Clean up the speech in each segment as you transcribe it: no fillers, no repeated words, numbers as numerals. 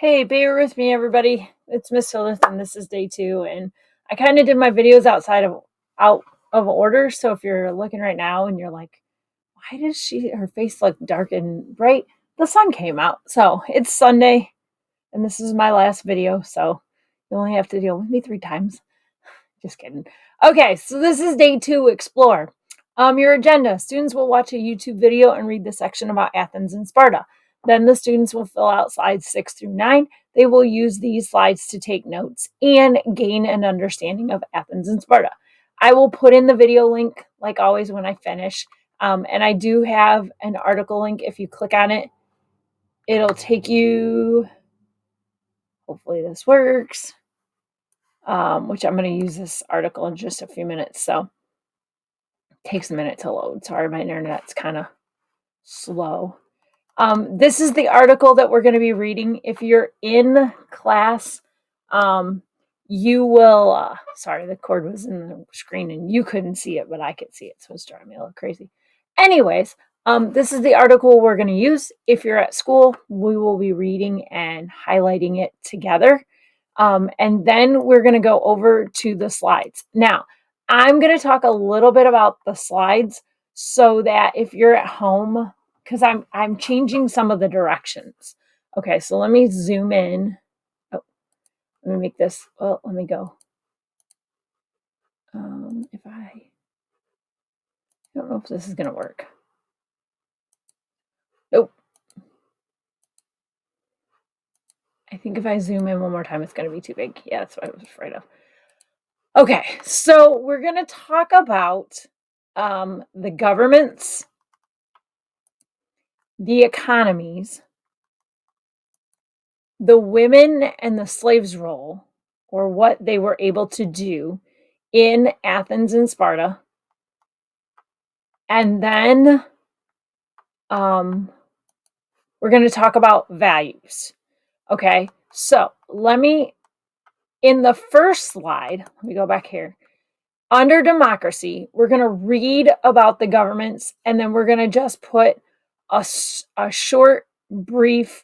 Hey, bear with me, everybody. It's Miss Phyllis, and this is day 2. And I kind of did my videos out of order. So if you're looking right now and you're like, why does her face look dark and bright? The sun came out. So it's Sunday, and this is my last video. So you only have to deal with me 3 times. Just kidding. Okay, so this is day 2. Explore. Your agenda. Students will watch a YouTube video and read the section about Athens and Sparta. Then the students will fill out slides 6 through 9. They will use these slides to take notes and gain an understanding of Athens and Sparta. I will put in the video link, like always, when I finish. And I do have an article link. If you click on it, it'll take you, hopefully this works, which I'm going to use this article in just a few minutes. So it takes a minute to load. Sorry, my internet's kind of slow. This is the article that we're going to be reading. If you're in class, you will, sorry, the cord was in the screen and you couldn't see it, but I could see it. So it's driving me a little crazy. Anyways, this is the article we're going to use. If you're at school, we will be reading and highlighting it together. And then we're going to go over to the slides. Now, I'm going to talk a little bit about the slides so that if you're at home, because I'm changing some of the directions. Okay, so let me zoom in. Oh, let me make this, well, let me go. I don't know if this is going to work. Nope. I think if I zoom in one more time, it's going to be too big. Yeah, that's what I was afraid of. Okay, so we're going to talk about the governments, the economies, the women and the slaves' role, or what they were able to do in Athens and Sparta. And then we're going to talk about values. Okay, so in the first slide, let me go back here. Under democracy, we're going to read about the governments, and then we're going to just put a short, brief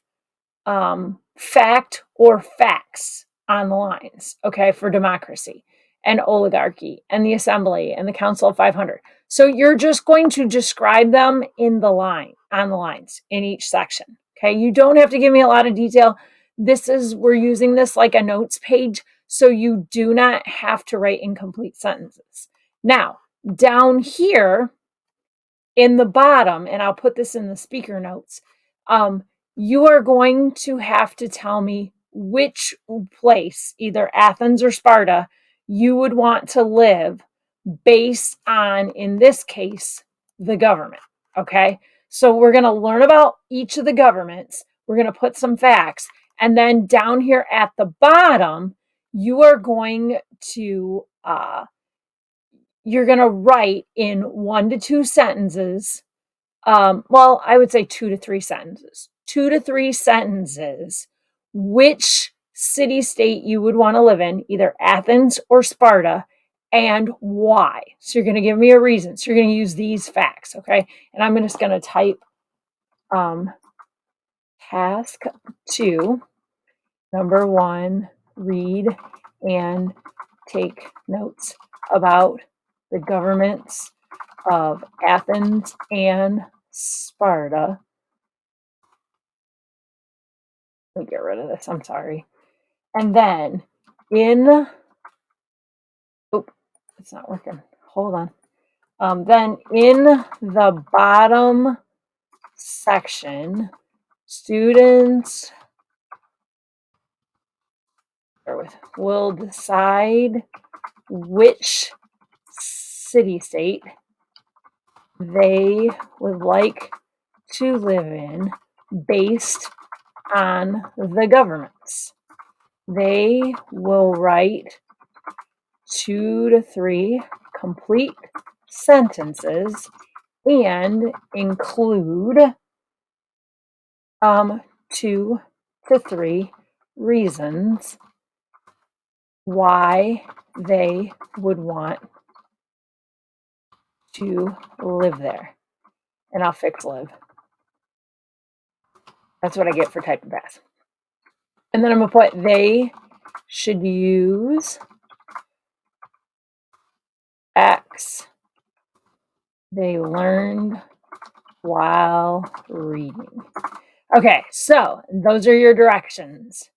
fact or facts on the lines, okay, for democracy and oligarchy and the assembly and the Council of 500. So you're just going to describe them on the lines in each section, okay? You don't have to give me a lot of detail. We're using this like a notes page, so you do not have to write incomplete sentences. Now, down here in the bottom, and I'll put this in the speaker notes, you are going to have to tell me which place, either Athens or Sparta, you would want to live based on, in this case, the government. Okay, so we're going to learn about each of the governments. We're going to put some facts. And then down here at the bottom, you are going to write in 1 to 2 sentences. Well, I would say 2 to 3 sentences. 2 to 3 sentences, which city-state you would want to live in, either Athens or Sparta, and why. So you're going to give me a reason. So you're going to use these facts, okay? And I'm just going to type task 2, number 1, read and take notes about the governments of Athens and Sparta. Let me get rid of this. I'm sorry. And then it's not working. Hold on. Then in the bottom section, students will decide which city-state they would like to live in based on the governments. They will write 2 to 3 complete sentences and include 2 to 3 reasons why they would want to live there. And I'll fix live. That's what I get for typing fast. And then I'm going to put they should use X they learned while reading. Okay, so those are your directions,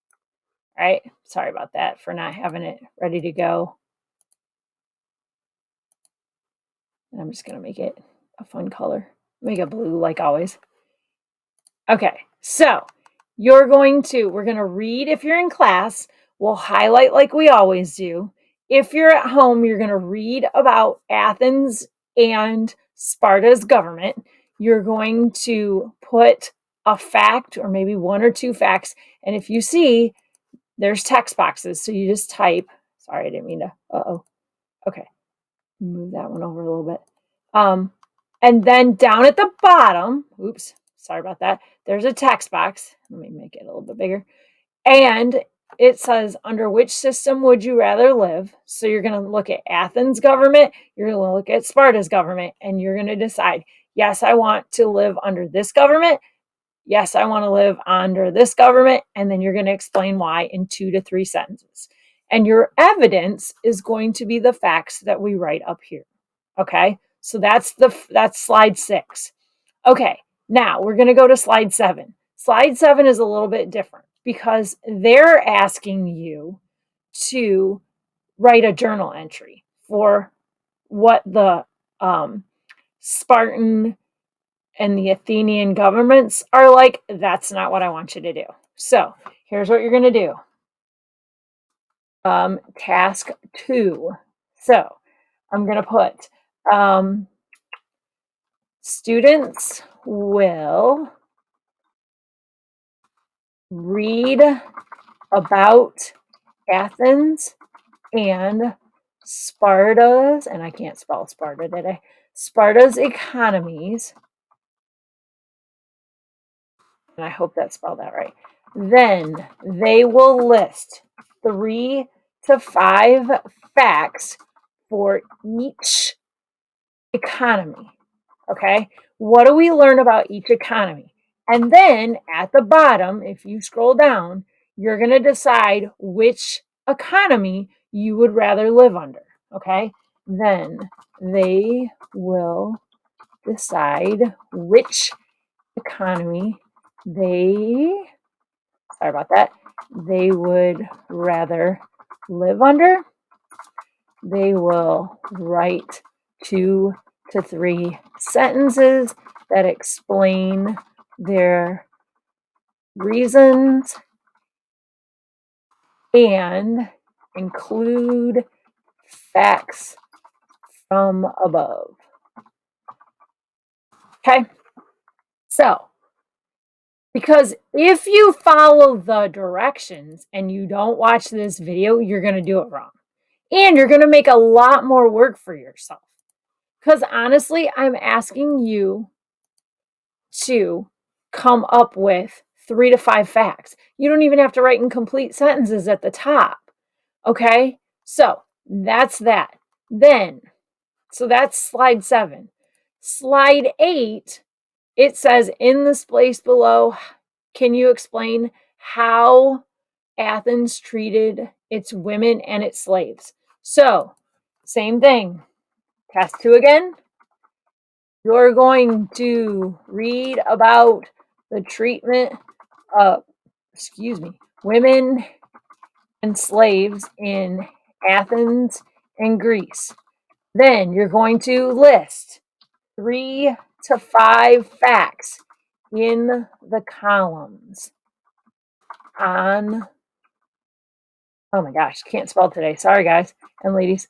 right? Sorry about that for not having it ready to go. And I'm just going to make it a fun color. Make it blue like always. Okay, so we're going to read if you're in class. We'll highlight like we always do. If you're at home, you're going to read about Athens and Sparta's government. You're going to put a fact or maybe one or two facts. And if you see, there's text boxes. So you just type. Sorry, I didn't mean to. Okay. Move that one over a little bit. And then down at the bottom, oops, sorry about that. There's a text box. Let me make it a little bit bigger. And it says, under which system would you rather live? So you're going to look at Athens' government, you're going to look at Sparta's government, and you're going to decide, yes, I want to live under this government. Yes, I want to live under this government. And then you're going to explain why in 2 to 3 sentences. And your evidence is going to be the facts that we write up here. Okay, so that's slide 6. Okay, now we're going to go to slide 7. Slide 7 is a little bit different because they're asking you to write a journal entry for what the Spartan and the Athenian governments are like. That's not what I want you to do. So here's what you're going to do. Task 2. So I'm going to put students will read about Athens and Sparta's, and I can't spell Sparta, did I? Sparta's economies, and I hope that spelled that right. Then they will list 3 to 5 facts for each economy. Okay, what do we learn about each economy? And then at the bottom, if you scroll down, you're going to decide which economy you would rather live under. Okay, then they will decide which economy they would rather live under. They will write 2 to 3 sentences that explain their reasons and include facts from above. Okay, so because if you follow the directions and you don't watch this video, you're going to do it wrong. And you're going to make a lot more work for yourself. Because honestly, I'm asking you to come up with 3 to 5 facts. You don't even have to write in complete sentences at the top. Okay? So that's that. Then, so that's slide 7. Slide 8, it says in this place below, can you explain how Athens treated its women and its slaves? So, same thing. Task 2 again. You're going to read about the treatment of, women and slaves in Athens and Greece. Then you're going to list 3 to 5 facts in the columns on, oh my gosh, can't spell today. Sorry, guys and ladies.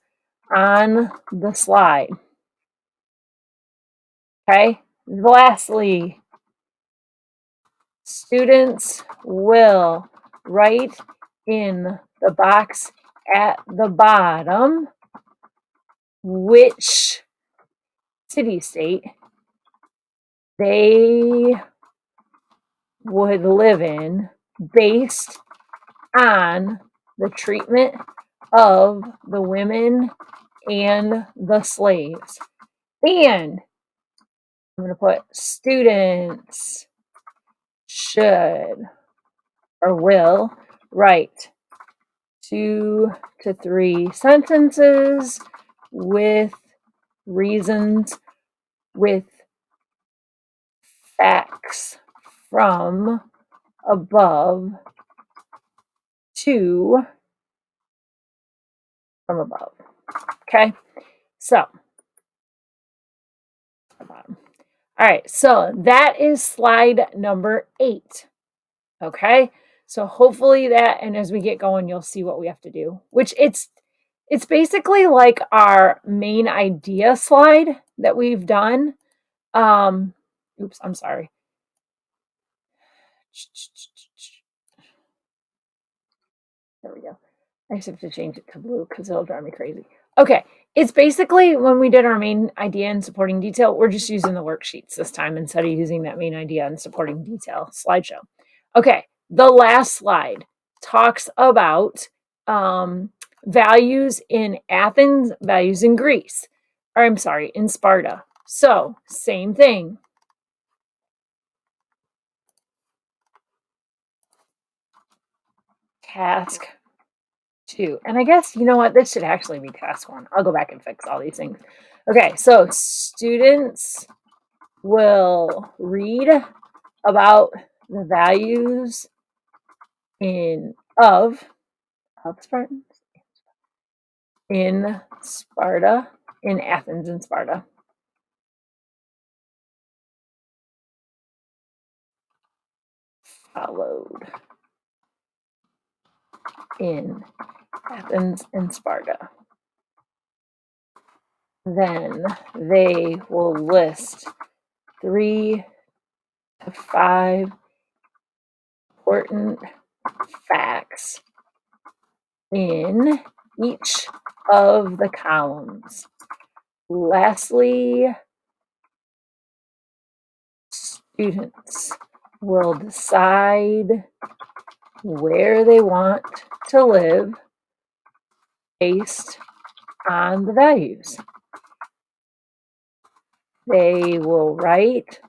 On the slide. Okay. Lastly, students will write in the box at the bottom which city-state they would live in based on the treatment of the women and the slaves. And I'm going to put students should or will write 2 to 3 sentences with reasons, with facts from above to from above. Okay, so all right, so that is slide number 8. Okay, so hopefully that, and as we get going, you'll see what we have to do, which it's basically like our main idea slide that we've done. Oops, I'm sorry. There we go. I just have to change it to blue because it'll drive me crazy. Okay, it's basically when we did our main idea and supporting detail, we're just using the worksheets this time instead of using that main idea and supporting detail slideshow. Okay, the last slide talks about values in Athens, values in Greece, or I'm sorry, in Sparta. So, same thing. Task 2. And I guess, you know what, this should actually be task 1. I'll go back and fix all these things. Okay, so students will read about the values of Spartans in Sparta, in Athens and Sparta. Followed in Athens and Sparta. Then they will list 3 to 5 important facts in each of the columns. Lastly, students will decide where they want to live based on the values. They will write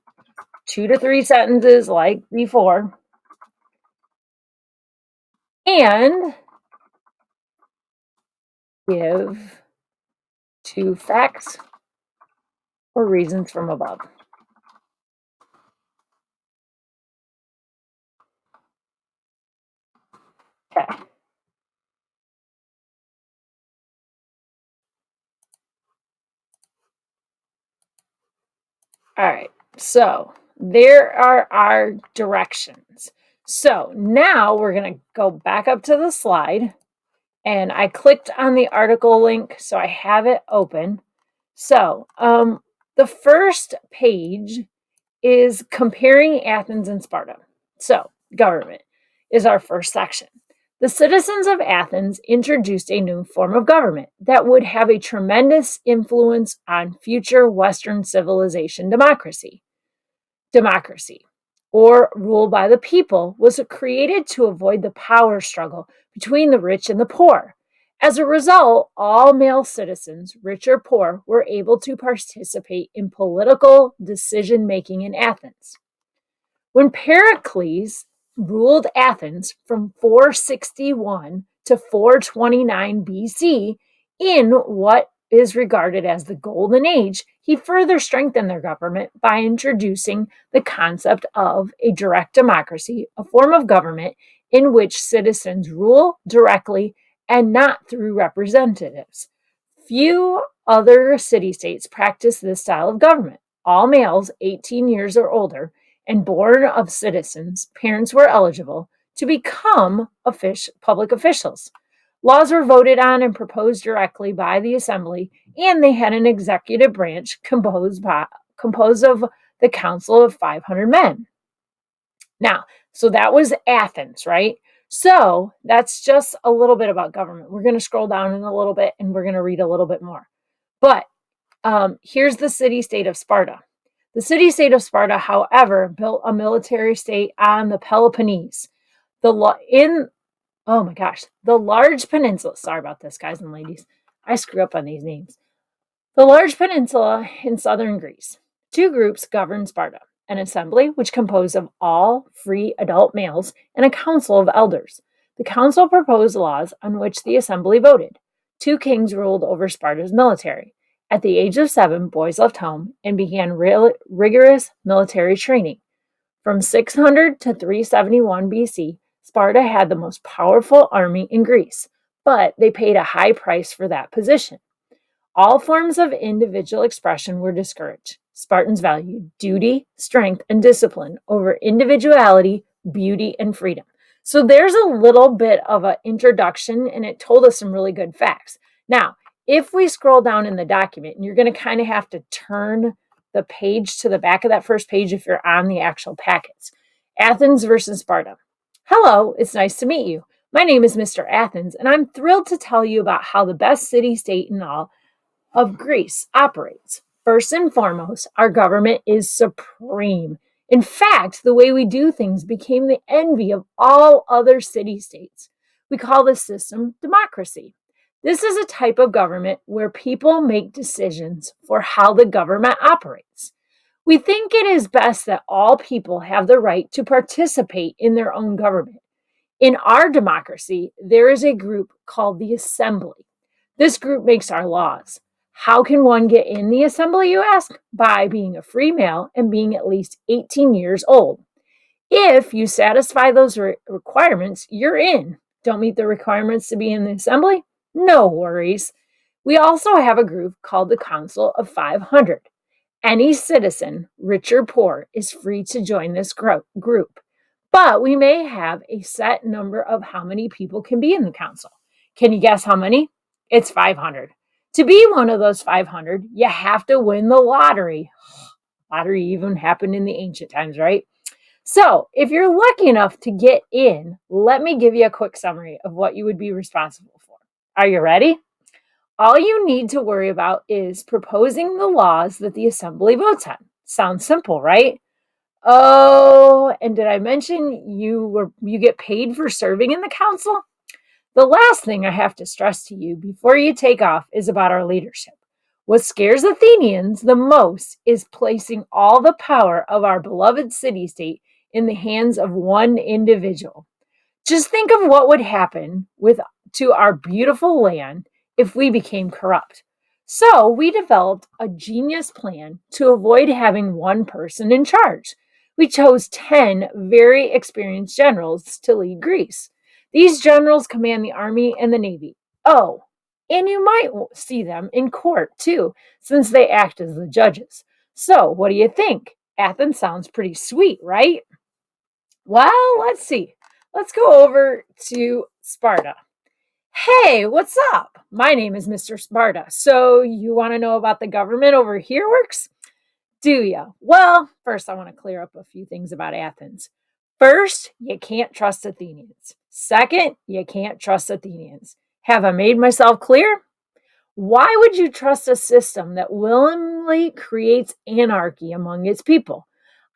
2 to 3 sentences like before and give 2 facts or reasons from above. Okay. All right, so there are our directions. So now we're going to go back up to the slide, and I clicked on the article link, so I have it open. So the first page is comparing Athens and Sparta. So government is our first section. The citizens of Athens introduced a new form of government that would have a tremendous influence on future Western civilization democracy. Democracy, or rule by the people, was created to avoid the power struggle between the rich and the poor. As a result, all male citizens, rich or poor, were able to participate in political decision making in Athens. When Pericles ruled Athens from 461 to 429 BC in what is regarded as the Golden Age, he further strengthened their government by introducing the concept of a direct democracy, a form of government in which citizens rule directly and not through representatives. Few other city-states practice this style of government. All males 18 years or older and born of citizens, parents were eligible to become public officials. Laws were voted on and proposed directly by the assembly, and they had an executive branch composed of the council of 500 men. Now, so that was Athens, right? So that's just a little bit about government. We're going to scroll down in a little bit and we're going to read a little bit more. But here's the city-state of Sparta. The city-state of Sparta, however, built a military state on the Peloponnese. The large peninsula. Sorry about this, guys and ladies. I screw up on these names. The large peninsula in southern Greece. 2 groups governed Sparta: an assembly, which composed of all free adult males, and a council of elders. The council proposed laws on which the assembly voted. 2 kings ruled over Sparta's military. At the age of 7, boys left home and began rigorous military training. From 600 to 371 BC, Sparta had the most powerful army in Greece, but they paid a high price for that position. All forms of individual expression were discouraged. Spartans valued duty, strength, and discipline over individuality, beauty, and freedom. So there's a little bit of an introduction, and it told us some really good facts. Now, if we scroll down in the document, and you're going to kind of have to turn the page to the back of that first page if you're on the actual packets. Athens versus Sparta. Hello, it's nice to meet you. My name is Mr. Athens, and I'm thrilled to tell you about how the best city-state in all of Greece operates. First and foremost, our government is supreme. In fact, the way we do things became the envy of all other city-states. We call this system democracy. This is a type of government where people make decisions for how the government operates. We think it is best that all people have the right to participate in their own government. In our democracy, there is a group called the Assembly. This group makes our laws. How can one get in the assembly, you ask? By being a free male and being at least 18 years old. If you satisfy those requirements, you're in. Don't meet the requirements to be in the assembly? No worries. We also have a group called the Council of 500. Any citizen, rich or poor, is free to join this group. But we may have a set number of how many people can be in the council. Can you guess how many? It's 500. To be one of those 500, you have to win the lottery. Lottery even happened in the ancient times, right? So, if you're lucky enough to get in, let me give you a quick summary of what you would be responsible for. Are you ready? All you need to worry about is proposing the laws that the assembly votes on. Sounds simple, right? Oh, and did I mention you get paid for serving in the council? The last thing I have to stress to you before you take off is about our leadership. What scares Athenians the most is placing all the power of our beloved city-state in the hands of one individual. Just think of what would happen to our beautiful land if we became corrupt. So we developed a genius plan to avoid having one person in charge. We chose 10 very experienced generals to lead Greece. These generals command the army and the navy. Oh, and you might see them in court too, since they act as the judges. So, what do you think? Athens sounds pretty sweet, right? Well, let's see. Let's go over to Sparta. Hey, what's up? My name is Mr. Sparta. So, you want to know about the government over here works? Do you? Well, first I want to clear up a few things about Athens. First, you can't trust Athenians. Second, you can't trust Athenians. Have I made myself clear? Why would you trust a system that willingly creates anarchy among its people?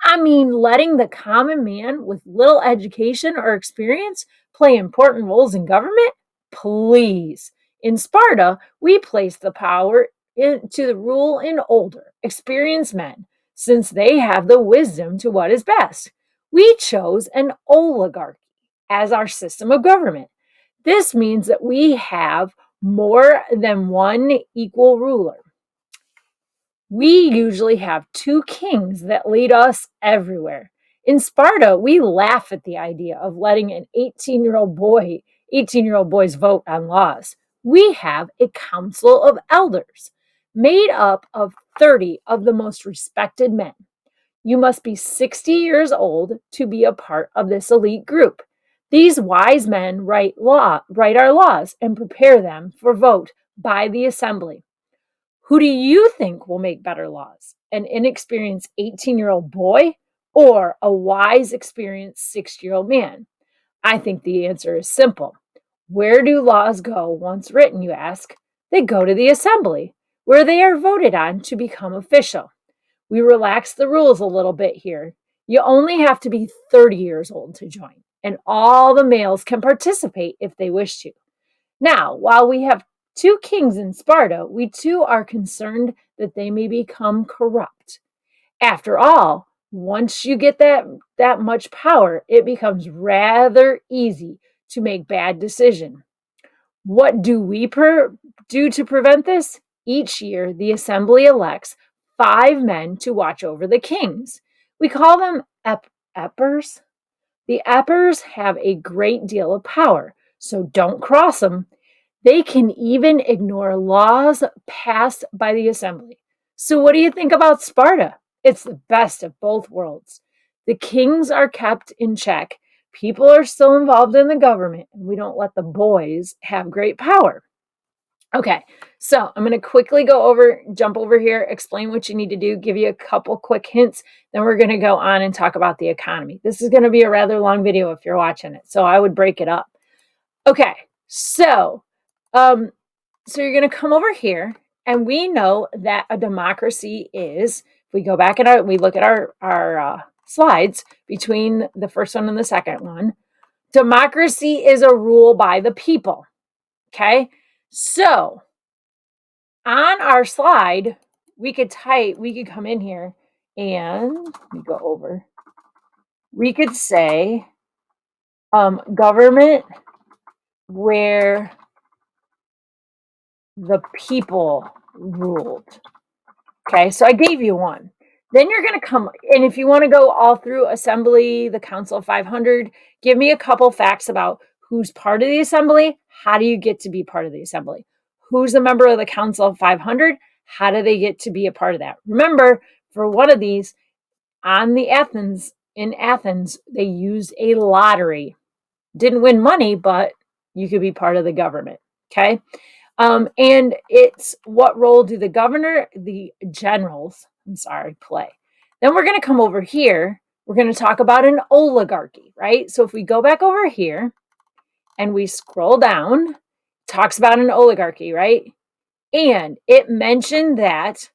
I mean, letting the common man with little education or experience play important roles in government? Please. In Sparta, we place the power to the rule in older, experienced men, since they have the wisdom to what is best. We chose an oligarchy as our system of government. This means that we have more than one equal ruler. We usually have 2 kings that lead us everywhere. In Sparta, we laugh at the idea of letting an 18-year-old boys vote on laws. We have a council of elders made up of 30 of the most respected men. You must be 60 years old to be a part of this elite group. These wise men write our laws and prepare them for vote by the assembly. Who do you think will make better laws? An inexperienced 18-year-old boy or a wise, experienced 60-year-old man? I think the answer is simple. Where do laws go once written, you ask? They go to the assembly, where they are voted on to become official. We relax the rules a little bit here. You only have to be 30 years old to join, and all the males can participate if they wish to. Now, while we have 2 kings in Sparta, we too are concerned that they may become corrupt. After all, once you get that much power, it becomes rather easy to make bad decisions. What do we do to prevent this? Each year, the assembly elects 5 men to watch over the kings. We call them epirs. The epirs have a great deal of power, so don't cross them. They can even ignore laws passed by the assembly. So, what do you think about Sparta? It's the best of both worlds. The kings are kept in check. People are still involved in the government, and we don't let the boys have great power. Okay, so I'm going to quickly jump over here, explain what you need to do, give you a couple quick hints. Then we're going to go on and talk about the economy. This is going to be a rather long video if you're watching it, so I would break it up. Okay, so you're going to come over here, and we know that a democracy is, if we go back and we look at our slides between the first one and the second one, democracy is a rule by the people. Okay, so on our slide, we could come in here and let me go over. We could say government where the people ruled. Okay, so I gave you one. Then you're going to come, and if you want to go all through assembly, the Council of 500, give me a couple facts about who's part of the assembly. How do you get to be part of the assembly? Who's a member of the Council of 500? How do they get to be a part of that? Remember, for one of these, in Athens, they used a lottery. Didn't win money, but you could be part of the government. Okay. And it's what role do the generals, play? Then we're going to come over here. We're going to talk about an oligarchy, right? So if we go back over here and we scroll down, talks about an oligarchy, right? And it mentioned that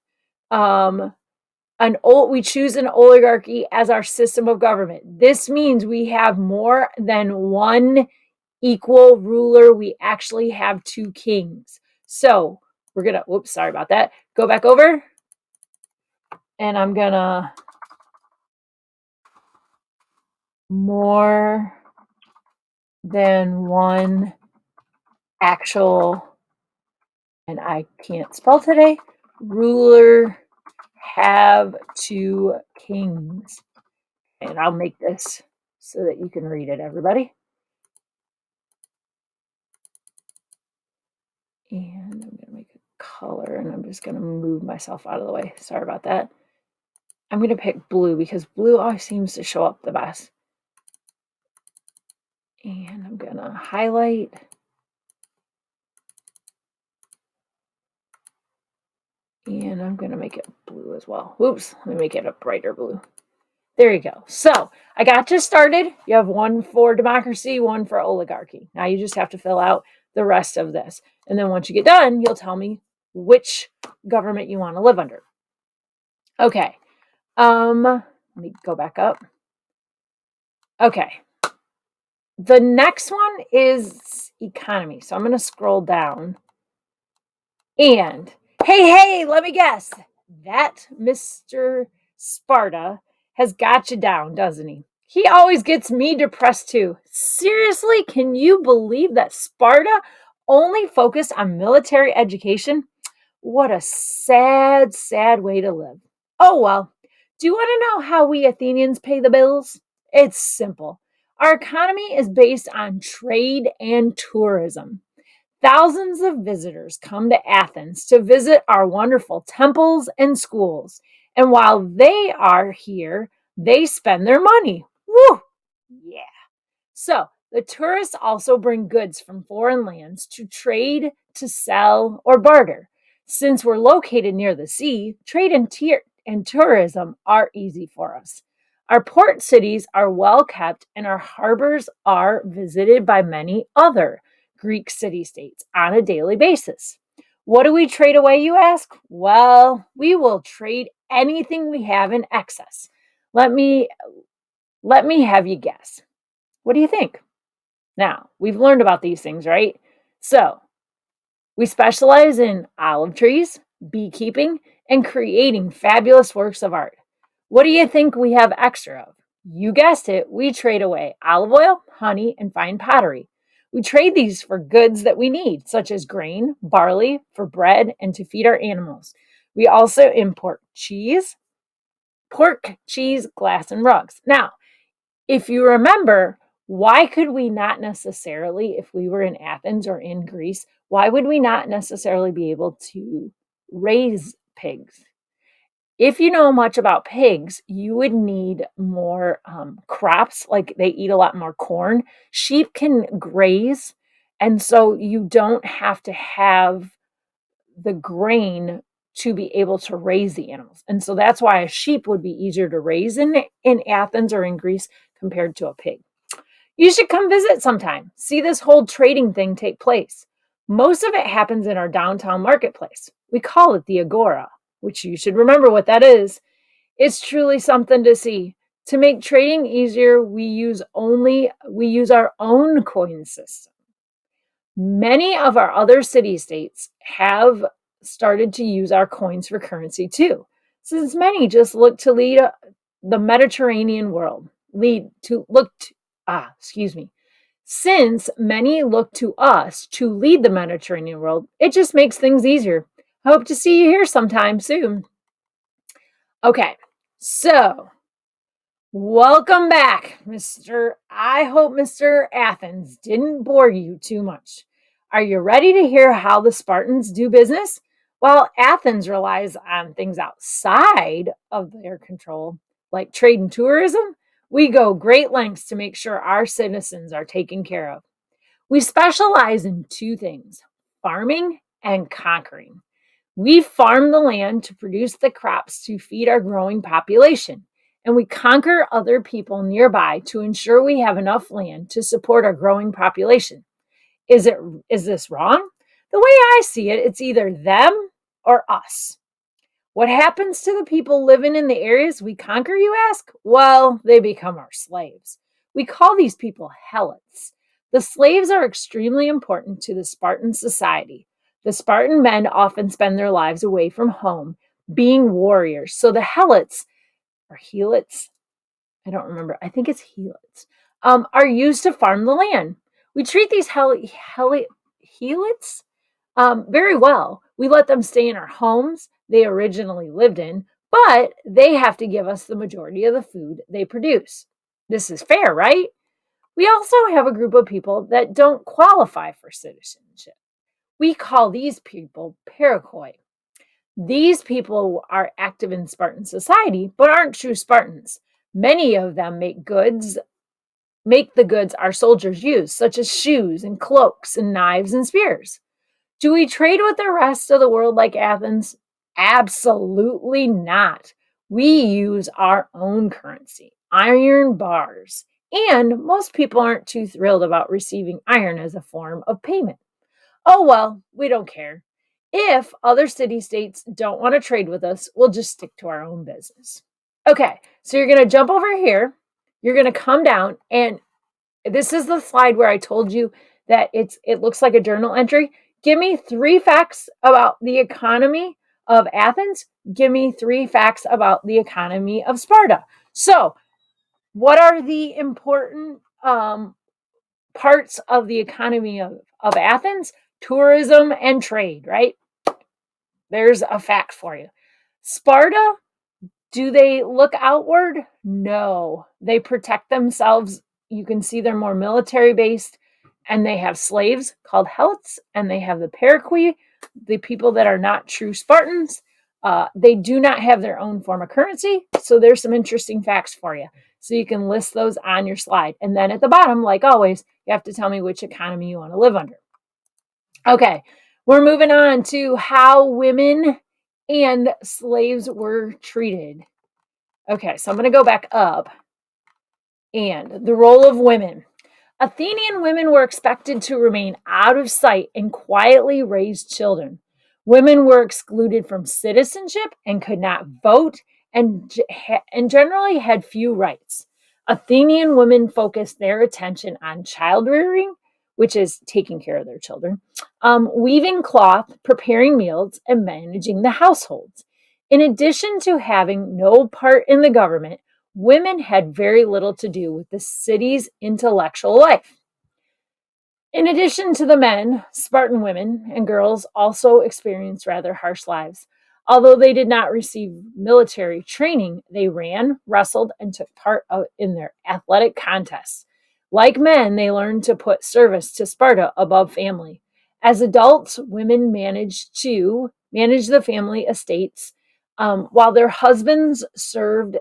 we choose an oligarchy as our system of government. This means we have more than one equal ruler. We actually have 2 kings. So we're going to, sorry about that. Go back over. And I'm going to more than one actual, and I can't spell today, ruler have 2 kings. And I'll make this so that you can read it, everybody. And I'm going to make a color, and I'm just going to move myself out of the way. Sorry about that. I'm going to pick blue because blue always seems to show up the best. And I'm going to highlight. And I'm going to make it blue as well. Oops, let me make it a brighter blue. There you go. So I got you started. You have one for democracy, one for oligarchy. Now you just have to fill out the rest of this. And then once you get done, you'll tell me which government you want to live under. Okay. Let me go back up. Okay. The next one is economy. So I'm going to scroll down. And hey, let me guess. That Mr. Sparta has got you down, doesn't he? He always gets me depressed too. Seriously, can you believe that Sparta only focused on military education? What a sad, sad way to live. Oh, well. Do you want to know how we Athenians pay the bills? It's simple. Our economy is based on trade and tourism. Thousands of visitors come to Athens to visit our wonderful temples and schools. And while they are here, they spend their money. Woo! Yeah. So the tourists also bring goods from foreign lands to trade, to sell, or barter. Since we're located near the sea, trade and tourism are easy for us. Our port cities are well kept, and our harbors are visited by many other Greek city-states on a daily basis. What do we trade away, you ask? Well, we will trade anything we have in excess. Let me have you guess. What do you think? Now, we've learned about these things, right? So, we specialize in olive trees, beekeeping, and creating fabulous works of art. What do you think we have extra of? You guessed it, we trade away olive oil, honey, and fine pottery. We trade these for goods that we need, such as grain, barley, for bread, and to feed our animals. We also import cheese, pork, cheese, glass, and rugs. Now, if you remember, why could we not necessarily, if we were in Athens or in Greece, why would we not necessarily be able to raise pigs? If you know much about pigs, you would need more crops, like they eat a lot more corn. Sheep can graze, and so you don't have to have the grain to be able to raise the animals. And so that's why a sheep would be easier to raise in Athens or in Greece compared to a pig. You should come visit sometime. See this whole trading thing take place. Most of it happens in our downtown marketplace. We call it the Agora, which you should remember what that is. It's truly something to see. To make trading easier, we use our own coin system. Many of our other city-states have started to use our coins for currency too, since many just look to lead the Mediterranean world. Since many look to us to lead the Mediterranean world, it just makes things easier. I hope to see you here sometime soon. Okay, so welcome back, I hope Mr. Athens didn't bore you too much. Are you ready to hear how the Spartans do business? While Athens relies on things outside of their control, like trade and tourism, we go great lengths to make sure our citizens are taken care of. We specialize in two things: farming and conquering. We farm the land to produce the crops to feed our growing population, and we conquer other people nearby to ensure we have enough land to support our growing population. Is this wrong? The way I see it, it's either them or us. What happens to the people living in the areas we conquer, you ask? Well, they become our slaves. We call these people helots. The slaves are extremely important to the Spartan society. The Spartan men often spend their lives away from home, being warriors. So the helots, or helots, I don't remember, I think it's helots, are used to farm the land. We treat these helots very well. We let them stay in our homes they originally lived in, but they have to give us the majority of the food they produce. This is fair, right? We also have a group of people that don't qualify for citizenship. We call these people parakoi. These people are active in Spartan society, but aren't true Spartans. Many of them make the goods our soldiers use, such as shoes and cloaks and knives and spears. Do we trade with the rest of the world like Athens? Absolutely not. We use our own currency, iron bars, and most people aren't too thrilled about receiving iron as a form of payment. Oh well, we don't care. If other city-states don't want to trade with us, we'll just stick to our own business. Okay, so you're going to jump over here. You're going to come down, and this is the slide where I told you that it looks like a journal entry. Give me 3 facts about the economy of Athens. Give me 3 facts about the economy of Sparta. So, what are the important parts of the economy of Athens? Tourism and trade, right? There's a fact for you. Sparta, do they look outward? No. They protect themselves. You can see they're more military based, and they have slaves called helots, and they have the parakoi, the people that are not true Spartans. They do not have their own form of currency. So there's some interesting facts for you. So you can list those on your slide. And then at the bottom, like always, you have to tell me which economy you want to live under. Okay, we're moving on to how women and slaves were treated. Okay, so I'm going to go back up. And the role of women. Athenian women were expected to remain out of sight and quietly raise children. Women were excluded from citizenship and could not vote and generally had few rights. Athenian women focused their attention on child rearing, which is taking care of their children, weaving cloth, preparing meals, and managing the households. In addition to having no part in the government, women had very little to do with the city's intellectual life. In addition to the men, Spartan women and girls also experienced rather harsh lives. Although they did not receive military training, they ran, wrestled, and took part in their athletic contests. Like men, they learned to put service to Sparta above family. As adults, women managed to manage the family estates while their husbands served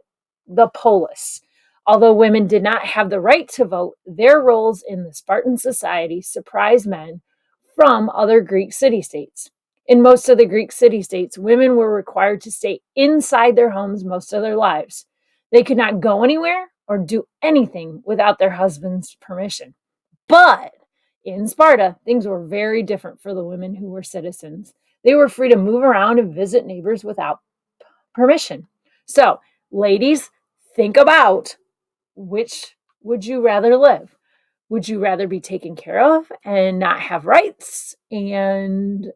the polis. Although women did not have the right to vote, their roles in the Spartan society surprised men from other Greek city states. In most of the Greek city states, women were required to stay inside their homes most of their lives. They could not go anywhere or do anything without their husband's permission. But in Sparta, things were very different for the women who were citizens. They were free to move around and visit neighbors without permission. So, ladies, think about, which would you rather live? Would you rather be taken care of and not have rights and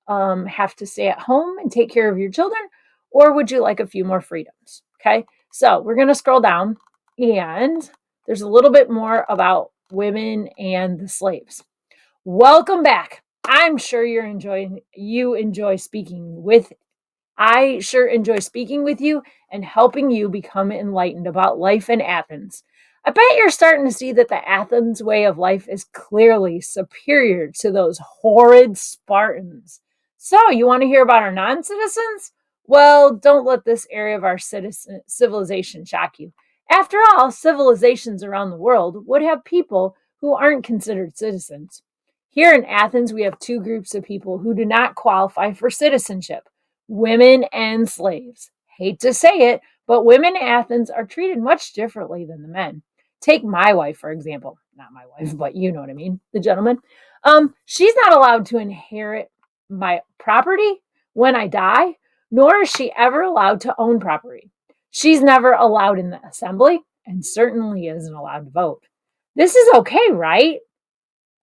have to stay at home and take care of your children? Or would you like a few more freedoms? Okay, so we're going to scroll down, and there's a little bit more about women and the slaves. Welcome back. I'm sure you enjoy speaking with I sure enjoy speaking with you and helping you become enlightened about life in Athens. I bet you're starting to see that the Athens way of life is clearly superior to those horrid Spartans. So, you want to hear about our non citizens? Well, don't let this area of our civilization shock you. After all, civilizations around the world would have people who aren't considered citizens. Here in Athens, we have two groups of people who do not qualify for citizenship: women and slaves. Hate to say it, but women in Athens are treated much differently than the men. Take my wife, for example. Not my wife, but you know what I mean, the gentleman. She's not allowed to inherit my property when I die, nor is she ever allowed to own property. She's never allowed in the assembly and certainly isn't allowed to vote. This is okay, right?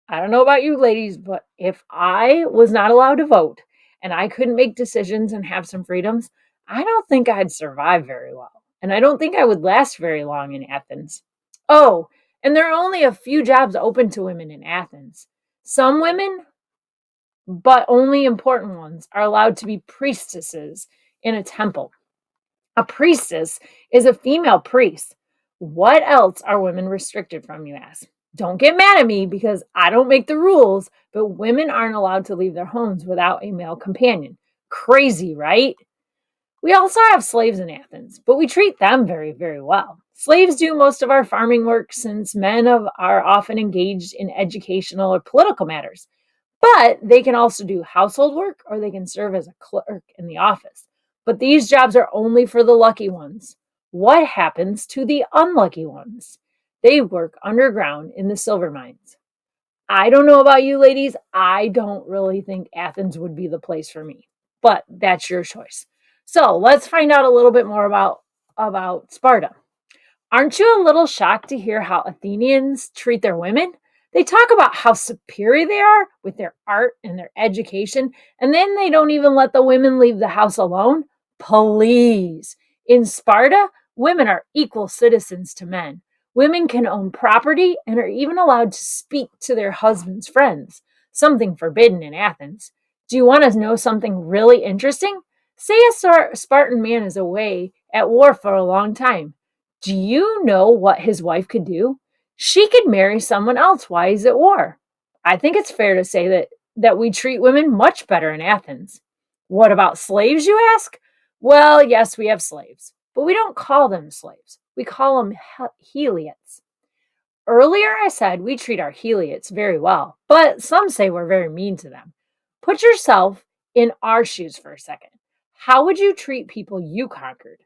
I don't know about you ladies, but if I was not allowed to vote and I couldn't make decisions and have some freedoms, I don't think I'd survive very well. And I don't think I would last very long in Athens. Oh, and there are only a few jobs open to women in Athens. Some women, but only important ones, are allowed to be priestesses in a temple. A priestess is a female priest. What else are women restricted from, you ask? Don't get mad at me because I don't make the rules, but women aren't allowed to leave their homes without a male companion. Crazy, right? We also have slaves in Athens, but we treat them very, very well. Slaves do most of our farming work since are often engaged in educational or political matters. But they can also do household work or they can serve as a clerk in the office. But these jobs are only for the lucky ones. What happens to the unlucky ones? They work underground in the silver mines. I don't know about you ladies. I don't really think Athens would be the place for me. But that's your choice. So let's find out a little bit more about Sparta. Aren't you a little shocked to hear how Athenians treat their women? They talk about how superior they are with their art and their education, and then they don't even let the women leave the house alone. Please. In Sparta, women are equal citizens to men. Women can own property and are even allowed to speak to their husbands' friends, something forbidden in Athens. Do you want to know something really interesting? Say a Spartan man is away at war for a long time. Do you know what his wife could do? She could marry someone else while he's at war. I think it's fair to say that we treat women much better in Athens. What about slaves, you ask? Well, yes, we have slaves, but we don't call them slaves. We call them heliots. Earlier, I said we treat our heliots very well, but some say we're very mean to them. Put yourself in our shoes for a second. How would you treat people you conquered?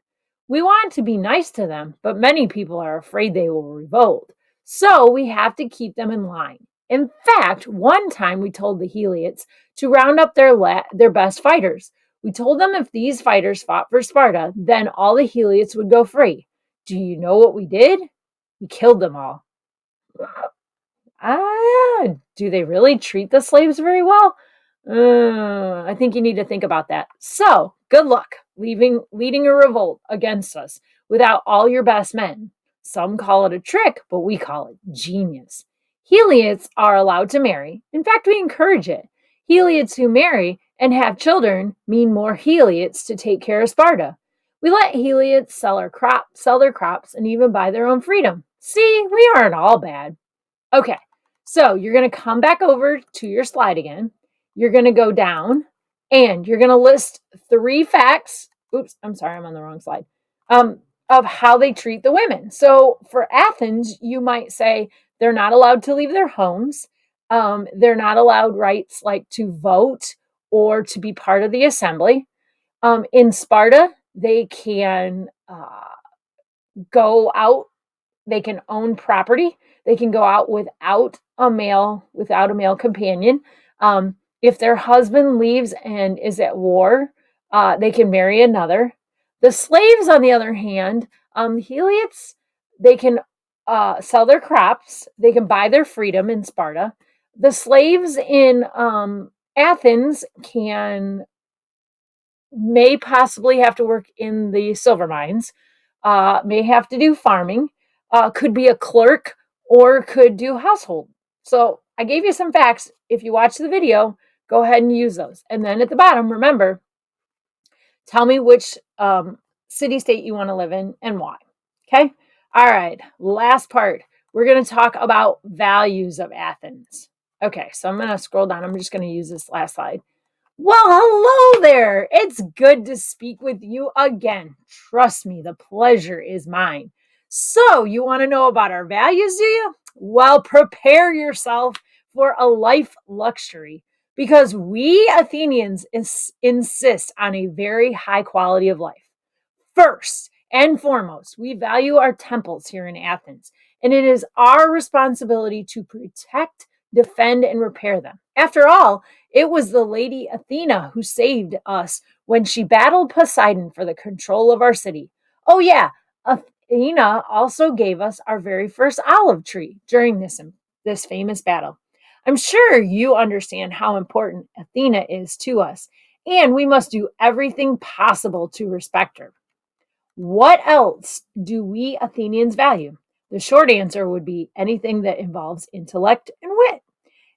We want to be nice to them, but many people are afraid they will revolt. So we have to keep them in line. In fact, one time we told the heliots to round up their best fighters. We told them if these fighters fought for Sparta, then all the heliots would go free. Do you know what we did? We killed them all. Do they really treat the slaves very well? I think you need to think about that. So, good luck leading a revolt against us without all your best men. Some call it a trick, but we call it genius. Heliots are allowed to marry. In fact, we encourage it. Heliots who marry and have children mean more Heliots to take care of Sparta. We let Heliots sell their crops, and even buy their own freedom. See, we aren't all bad. Okay, so you're going to come back over to your slide again. You're going to go down and you're going to list 3 facts. Oops, I'm sorry, I'm on the wrong slide. Of how they treat the women. So for Athens, you might say they're not allowed to leave their homes. They're not allowed rights like to vote or to be part of the assembly. In Sparta, they can go out, they can own property, they can go out without a male companion. If their husband leaves and is at war, they can marry another. The slaves, on the other hand, Heliots, they can sell their crops, they can buy their freedom in Sparta. The slaves in Athens may possibly have to work in the silver mines, may have to do farming, could be a clerk, or could do household. So I gave you some facts. If you watch the video, go ahead and use those. And then at the bottom, remember, tell me which city state you want to live in and why. Okay? All right, last part. We're going to talk about values of Athens. Okay, so I'm going to scroll down. I'm just going to use this last slide. Well, hello there. It's good to speak with you again. Trust me, the pleasure is mine. So, you want to know about our values, do you? Well, prepare yourself for a life luxury because we Athenians insist on a very high quality of life. First and foremost, we value our temples here in Athens, and it is our responsibility to protect, defend, and repair them. After all, it was the Lady Athena who saved us when she battled Poseidon for the control of our city. Oh, yeah, Athena also gave us our very first olive tree during this famous battle. I'm sure you understand how important Athena is to us, and we must do everything possible to respect her. What else do we Athenians value? The short answer would be anything that involves intellect and wit.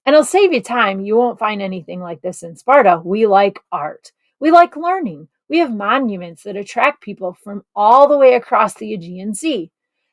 And I'll save you time. You won't find anything like this in Sparta. We like art. We like learning. We have monuments that attract people from all the way across the Aegean Sea.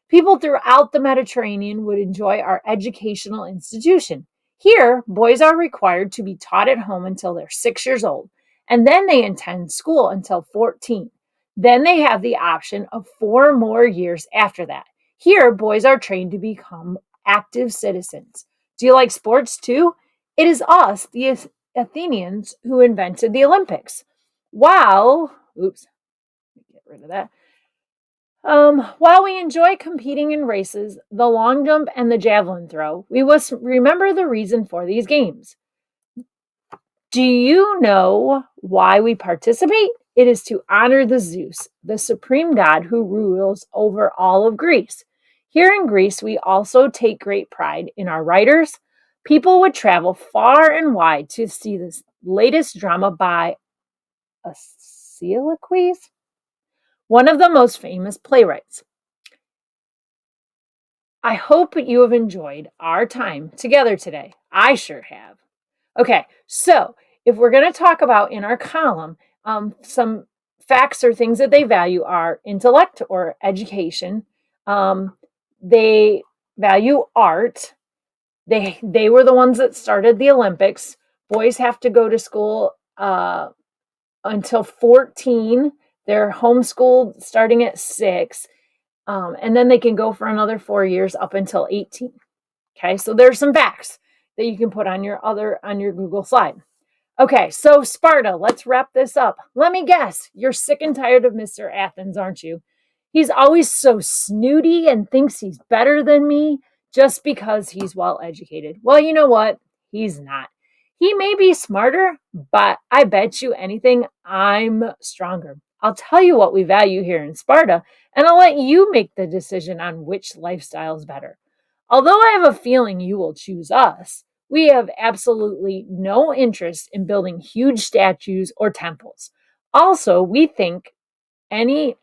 People throughout the Mediterranean would enjoy our educational institution. Here, boys are required to be taught at home until they're 6 years old, and then they attend school until 14. Then they have the option of 4 more years after that. Here, boys are trained to become active citizens. Do you like sports too? It is us, the Athenians, who invented the Olympics. Oops, get rid of that. While we enjoy competing in races, the long jump and the javelin throw, we must remember the reason for these games. Do you know why we participate? It is to honor the Zeus, the supreme god who rules over all of Greece. Here in Greece, we also take great pride in our writers. People would travel far and wide to see this latest drama by Aeschylus, one of the most famous playwrights. I hope you have enjoyed our time together today. I sure have. Okay, so if we're going to talk about in our column, some facts or things that they value are intellect or education. They value art. They were the ones that started the Olympics. Boys have to go to school until 14. They're homeschooled starting at 6. And then they can go for another 4 years up until 18. Okay, so there's some facts that you can put on your Google slide. Okay, so Sparta, let's wrap this up. Let me guess, you're sick and tired of Mr. Athens, aren't you? He's always so snooty and thinks he's better than me just because he's well educated. Well, you know what? He's not. He may be smarter, but I bet you anything I'm stronger. I'll tell you what we value here in Sparta, and I'll let you make the decision on which lifestyle is better. Although I have a feeling you will choose us, we have absolutely no interest in building huge statues or temples. Also, we think any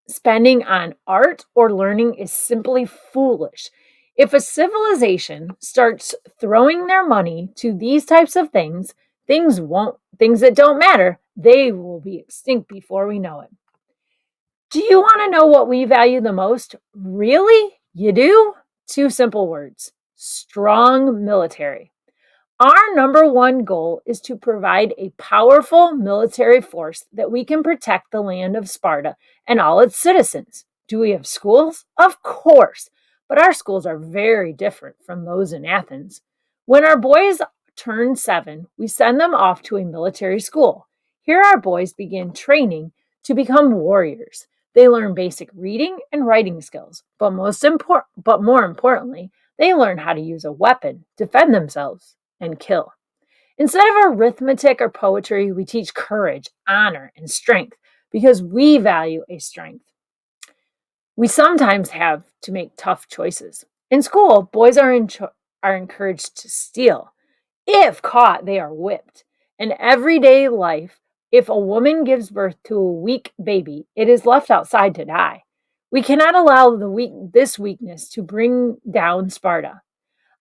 spending on art or learning is simply foolish. If a civilization starts throwing their money to these types of things, things that don't matter, they will be extinct before we know it. Do you want to know what we value the most? Really? You do? Two simple words: strong military. Our number one goal is to provide a powerful military force that we can protect the land of Sparta and all its citizens. Do we have schools? Of course, but our schools are very different from those in Athens. When our boys turn 7, we send them off to a military school. Here, our boys begin training to become warriors. They learn basic reading and writing skills, but more importantly, they learn how to use a weapon, defend themselves, and kill. Instead of arithmetic or poetry, we teach courage, honor, and strength because we value a strength. We sometimes have to make tough choices. In school, boys are encouraged to steal. If caught, they are whipped. In everyday life, if a woman gives birth to a weak baby, it is left outside to die. We cannot allow this weakness to bring down Sparta.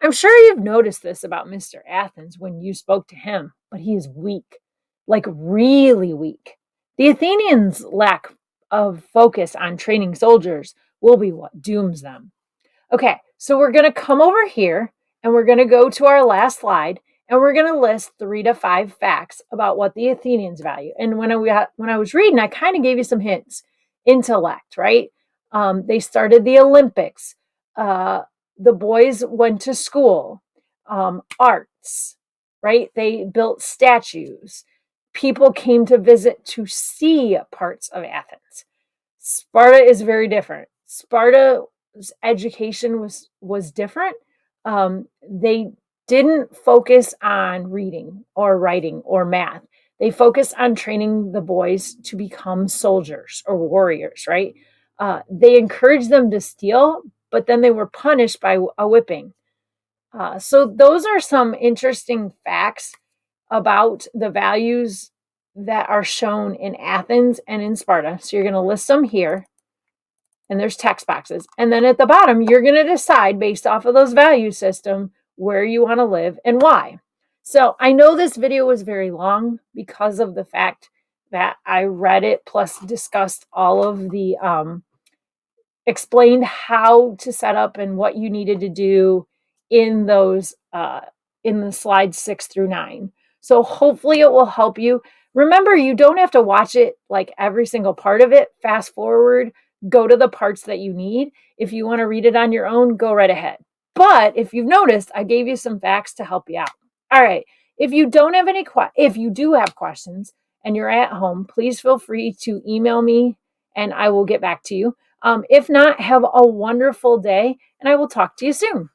I'm sure you've noticed this about Mr. Athens when you spoke to him, but he is weak, like really weak. The Athenians' lack of focus on training soldiers will be what dooms them. Okay, so we're going to come over here and we're going to go to our last slide and we're going to list 3 to 5 facts about what the Athenians value. And when I was reading, I kind of gave you some hints. Intellect, right? They started the Olympics. The boys went to school. Arts, right? They built statues. People came to visit to see parts of Athens. Sparta is very different. Sparta's education was different. They didn't focus on reading or writing or math. They focused on training the boys to become soldiers or warriors, right? They encouraged them to steal, but then they were punished by a whipping. So those are some interesting facts about the values that are shown in Athens and in Sparta. So you're going to list them here, and there's text boxes. And then at the bottom, you're going to decide based off of those value system where you want to live and why. So I know this video was very long because of the fact that I read it plus discussed all of the explained how to set up and what you needed to do in those in the slides 6 through 9. So hopefully it will help you. Remember, you don't have to watch it like every single part of it. Fast forward, go to the parts that you need. If you want to read it on your own, go right ahead. But if you've noticed, I gave you some facts to help you out. All right. If you don't have if you do have questions and you're at home, please feel free to email me and I will get back to you. If not, have a wonderful day and I will talk to you soon.